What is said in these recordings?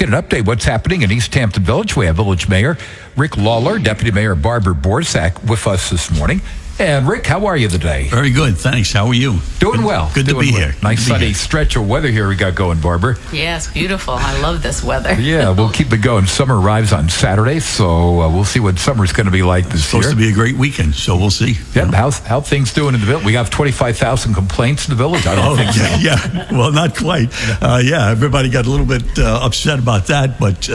get an update what's happening in East Hampton Village. We have Village Mayor Rick Lawler, Deputy Mayor Barbara Borsack with us this morning. And Rick, how are you today? Very good, thanks. How are you? Doing well. Good to be here. Nice sunny stretch of weather here we got going, Barbara. Yes, beautiful. I love this weather. Yeah, we'll keep it going. Summer arrives on Saturday, so we'll see what summer's going to be like this year. It's supposed to be a great weekend, so we'll see. Yeah, how things doing in the village? We have 25,000 complaints in the village. I don't think so. Yeah, well, not quite. Everybody got a little bit upset about that, but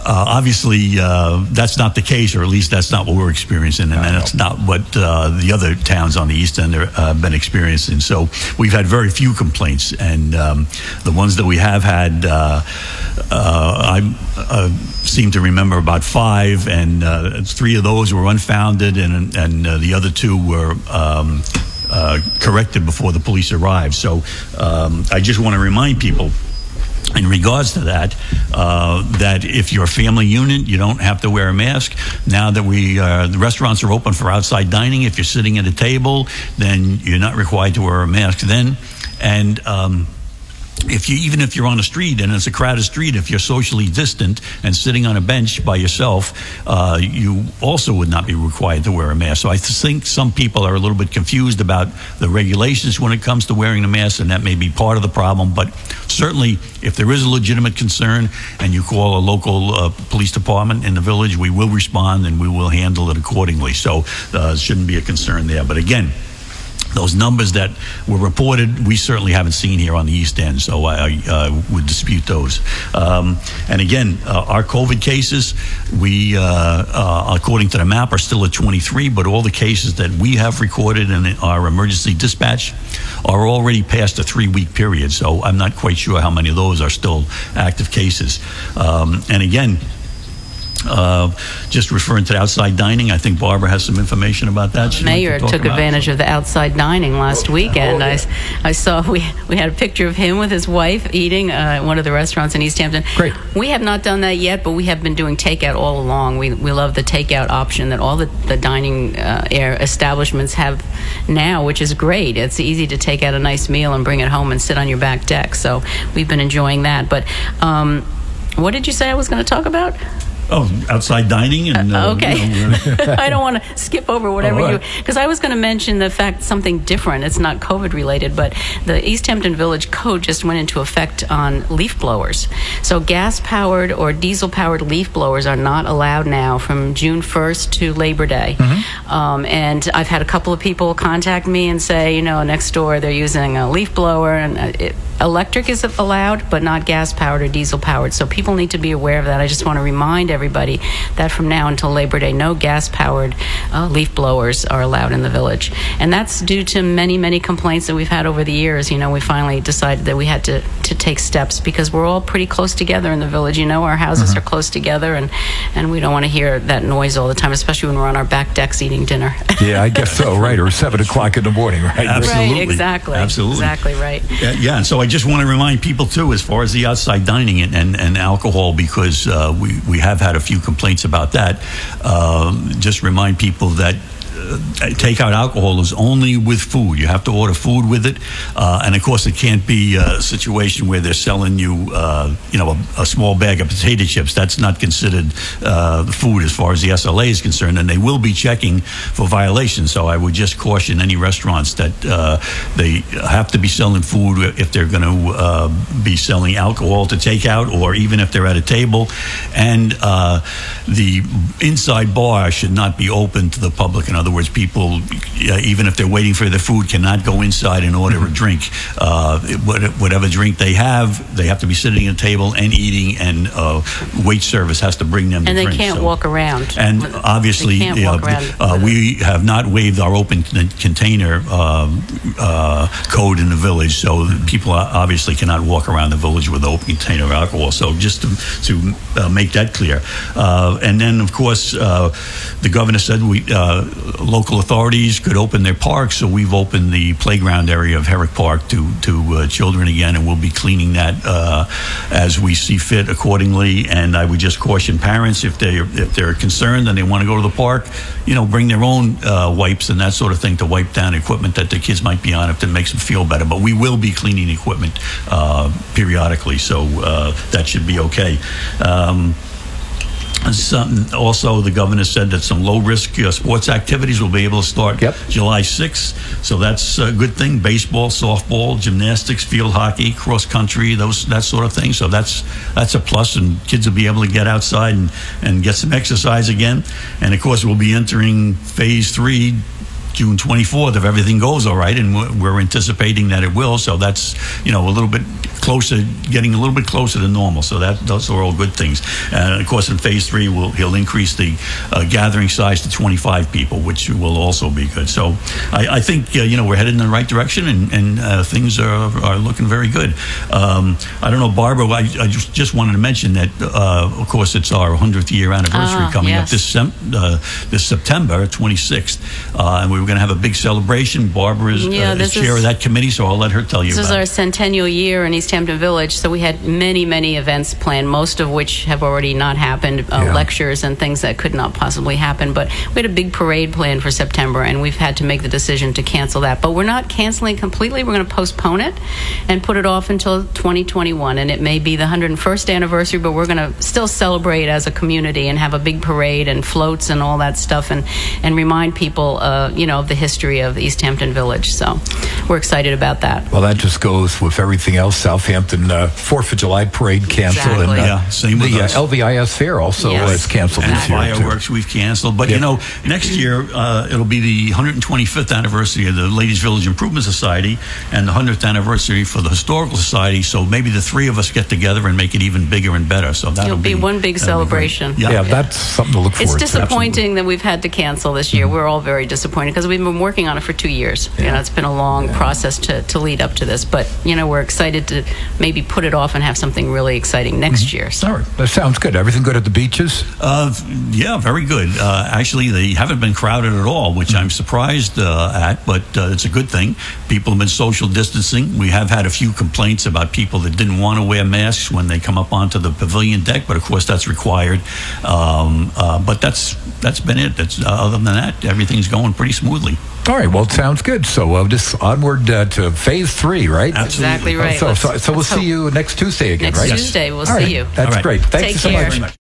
obviously that's not the case, or at least that's not what we're experiencing, and that's not what the other towns on the East End have been experiencing. So we've had very few complaints, and the ones that we have had, I seem to remember about 5, and 3 of those were unfounded, and the other 2 were corrected before the police arrived. So I just want to remind people, in regards to that, that if you're a family unit, you don't have to wear a mask. Now that the restaurants are open for outside dining, if you're sitting at a table, then you're not required to wear a mask then. And even if you're on a street and it's a crowded street, if you're socially distant and sitting on a bench by yourself, you also would not be required to wear a mask. So I think some people are a little bit confused about the regulations when it comes to wearing a mask, and that may be part of the problem. But certainly, if there is a legitimate concern and you call a local police department in the village, we will respond and we will handle it accordingly. So it shouldn't be a concern there. But again, those numbers that were reported, we certainly haven't seen here on the East End, so I would dispute those. And again, our COVID cases, we, according to the map, are still at 23, but all the cases that we have recorded in our emergency dispatch are already past a 3-week period, so I'm not quite sure how many of those are still active cases. And again, just referring to the outside dining, I think Barbara has some information about that. Mayor took advantage of the outside dining last weekend. I saw we had a picture of him with his wife eating at one of the restaurants in East Hampton. Great. We have not done that yet, but we have been doing takeout all along. We love the takeout option that all the dining establishments have now, which is great. It's easy to take out a nice meal and bring it home and sit on your back deck. So we've been enjoying that. But what did you say I was going to talk about? Oh, outside dining and okay. I don't want to skip over whatever because I was going to mention the fact something different. It's not COVID related, but the East Hampton Village Code just went into effect on leaf blowers. So gas-powered or diesel-powered leaf blowers are not allowed now from June 1st to Labor Day. Mm-hmm. And I've had a couple of people contact me and say, next door they're using a leaf blower, and electric is allowed, but not gas-powered or diesel-powered. So people need to be aware of that. I just want to remind everybody that from now until Labor Day, no gas-powered leaf blowers are allowed in the village. And that's due to many, many complaints that we've had over the years. We finally decided that we had to take steps because we're all pretty close together in the village. Our houses are close together, and we don't want to hear that noise all the time, especially when we're on our back decks eating dinner. Yeah, I guess so, right? Or 7 o'clock in the morning, right? Absolutely. Right, exactly. Absolutely. Exactly right. Yeah, and so I just want to remind people, too, as far as the outside dining and alcohol, because we have had a few complaints about that. Just remind people that takeout alcohol is only with food. You have to order food with it, and of course it can't be a situation where they're selling you a small bag of potato chips. That's not considered food as far as the SLA is concerned, and they will be checking for violations. So I would just caution any restaurants that they have to be selling food if they're going to be selling alcohol to take out, or even if they're at a table. And the inside bar should not be open to the public. In other words, people, even if they're waiting for their food, cannot go inside and order a drink. Whatever drink they have to be sitting at a table and eating, and wait service has to bring them the drink. And they can't walk around. And obviously, we have not waived our open container code in the village, so people obviously cannot walk around the village with open container of alcohol. So just to make that clear. And then, of course, the governor said local authorities could open their parks, so we've opened the playground area of Herrick Park to children again, and we'll be cleaning that as we see fit accordingly. And I would just caution parents, if they're concerned and they want to go to the park, bring their own wipes and that sort of thing to wipe down equipment that the kids might be on if it makes them feel better. But we will be cleaning equipment periodically, so that should be okay. Also, the governor said that some low-risk sports activities will be able to start July 6th. So that's a good thing. Baseball, softball, gymnastics, field hockey, cross-country, that sort of thing. So that's a plus, and kids will be able to get outside and get some exercise again. And, of course, we'll be entering Phase 3 June 24th if everything goes all right, and we're anticipating that it will. So that's a little bit closer, getting a little bit closer to normal. So those are all good things. And of course, in Phase 3, he'll increase the gathering size to 25 people, which will also be good. So I think we're headed in the right direction, and things are looking very good. I don't know, Barbara, I just wanted to mention that of course it's our 100th year anniversary coming up this September 26th, and we were going to have a big celebration. Barbara is chair of that committee, so I'll let her tell you about it. This is our centennial year in East Hampton Village, so we had many events planned, most of which have already not happened, lectures and things that could not possibly happen. But we had a big parade planned for September, and we've had to make the decision to cancel that. But we're not canceling completely. We're going to postpone it and put it off until 2021. And it may be the 101st anniversary, but we're going to still celebrate as a community and have a big parade and floats and all that stuff, and remind people of the history of East Hampton Village. So we're excited about that. Well, that just goes with everything else. Southampton 4th of July parade canceled. Exactly. And same with us. LVIS fair also is canceled this year. Fireworks we've canceled. But next year it'll be the 125th anniversary of the Ladies Village Improvement Society and the 100th anniversary for the Historical Society. So maybe the three of us get together and make it even bigger and better. So that'll be one big celebration. Yeah, that's something to look forward to. It's disappointing that we've had to cancel this year. We're all very disappointed because we've been working on it for 2 years. It's been a long process to lead up to this, but we're excited to maybe put it off and have something really exciting next year. So. All right, that sounds good. Everything good at the beaches? Yeah, very good. Actually, they haven't been crowded at all, which I'm surprised at, but it's a good thing. People have been social distancing. We have had a few complaints about people that didn't want to wear masks when they come up onto the pavilion deck, but of course that's required. But that's been it. Other than that, everything's going pretty smoothly. All right, well, it sounds good. So just onward to Phase 3, right? Exactly right. So we'll see you next Tuesday again, right? Next Tuesday, we'll All right. see you. That's great. Thank you so Take care. much.